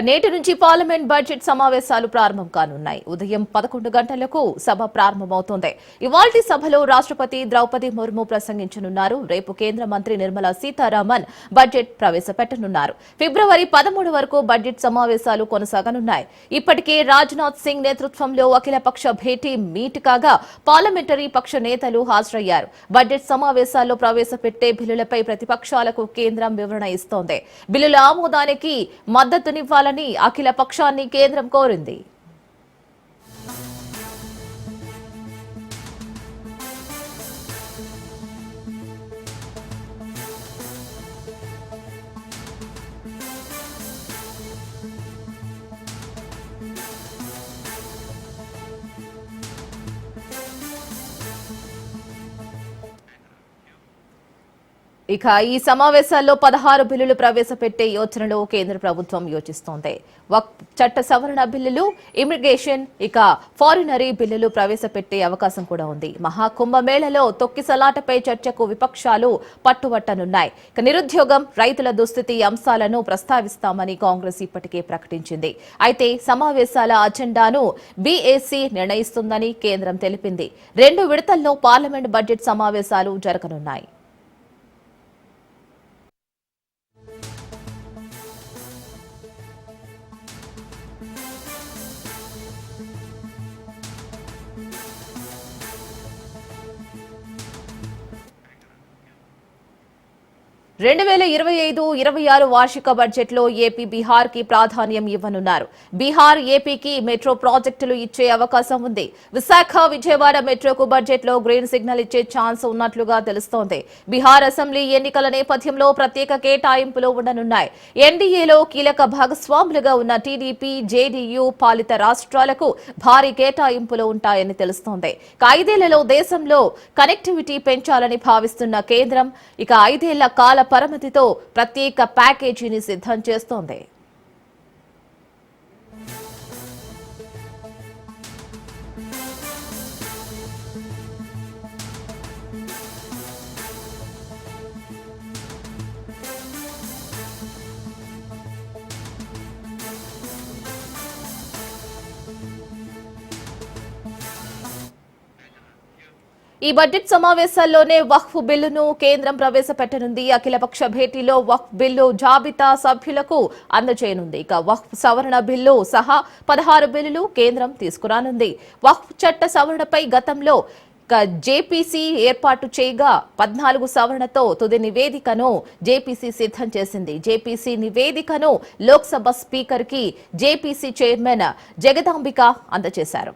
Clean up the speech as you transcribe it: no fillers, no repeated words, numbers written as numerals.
నేటి నుంచి parliament budget సమావేశాలు ప్రారంభం కానున్నాయి. ఉదయం 11 గంటలకు సభ ప్రారంభమవుతోంది. ఇవాల్టి సభలో రాష్ట్రపతి ద్రౌపది ముర్ము ప్రసంగించనున్నారు. రేపు కేంద్ర మంత్రి నిర్మలా సీతారామన్ బడ్జెట్ ప్రవేశపెట్టనున్నారు. ఫిబ్రవరి 13 వరకు బడ్జెట్ సమావేశాలు కొనసాగనున్నాయి. ఇప్పటికే రాజ్నాథ్ సింగ్ నేతృత్వంలో అఖిలపక్ష భేటీ మీట్ కాగా పార్లమెంటరీ పక్ష నేతలు హాజరయ్యారు. బడ్జెట్ సమావేశాల్లో ప్రవేశపెట్టే బిల్లులపై ప్రతిపక్షాలకు కేంద్రం వివరణ ఇస్తోంది. బిల్లుల ఆమోదానికి మద్దతునివ్వాలని అఖిల పక్షాన్ని కేంద్రం కోరింది. ఇక ఈ సమావేశాల్లో 16 బిల్లులు ప్రవేశపెట్టే యోచనలో కేంద్ర ప్రభుత్వం యోచిస్తోంది. వక్ఫ్ చట్ట సవరణ బిల్లులు, ఇమిగ్రేషన్, ఇక ఫారినరీ బిల్లులు ప్రవేశపెట్టే అవకాశం కూడా ఉంది. మహాకుంభమేళలో తొక్కిసలాటపై చర్చకు విపక్షాలు పట్టుబట్టనున్నాయి. ఇక నిరుద్యోగం, రైతుల దుస్థితి అంశాలను ప్రస్తావిస్తామని కాంగ్రెస్ ఇప్పటికే ప్రకటించింది. అయితే సమావేశాల అజెండాను బీఏసీ నిర్ణయిస్తుందని కేంద్రం తెలిపింది. 2 విడతల్లో పార్లమెంట్ బడ్జెట్ సమావేశాలు జరగనున్నాయి. – 2025-26 వార్షిక బడ్జెట్లో ఏపీ బీహార్ కి ప్రాధాన్యం ఇవ్వనున్నారు. బీహార్ ఏపీకి మెట్రో ప్రాజెక్టులు ఇచ్చే అవకాశం ఉంది. విశాఖ, విజయవాడ మెట్రోకు బడ్జెట్లో గ్రీన్ సిగ్నల్ ఇచ్చే ఛాన్స్ ఉన్నట్లుగా తెలుస్తోంది. బీహార్ అసెంబ్లీ ఎన్నికల నేపథ్యంలో ప్రత్యేక కేటాయింపులు ఉండనున్నాయి. ఎన్డీఏలో కీలక భాగస్వాములుగా ఉన్న టీడీపీ, జేడీయూ పాలిత రాష్ట్రాలకు భారీ కేటాయింపులు ఉంటాయని తెలుస్తోంది. 5 ఏళ్లలో దేశంలో కనెక్టివిటీ పెంచాలని భావిస్తున్న కేంద్రం ఇక 5 ఏళ్ల కాల పరిమితితో ప్రత్యేక ప్యాకేజీని సిద్ధం చేస్తోంది. ఈ బడ్జెట్ సమావేశాల్లోనే వక్ఫ్ బిల్లును కేంద్రం ప్రవేశపెట్టనుంది. అఖిలపక్ష భేటీలో వక్ఫ్ బిల్లు జాబితా సభ్యులకు అందజేయనుంది. ఇక వక్ఫ్ సవరణ బిల్లు సహా 16 బిల్లులు కేంద్రం తీసుకురానుంది. వక్ఫ్ చట్ట సవరణపై గతంలో జేపీసీ ఏర్పాటు చేయగా 14 సవరణతో తుది నివేదికను జేపీసీ సిద్ధం చేసింది. జేపీసీ నివేదికను లోక్సభ స్పీకర్ కి జేపీసీ చైర్మన్ జగదాంబిక అందజేశారు.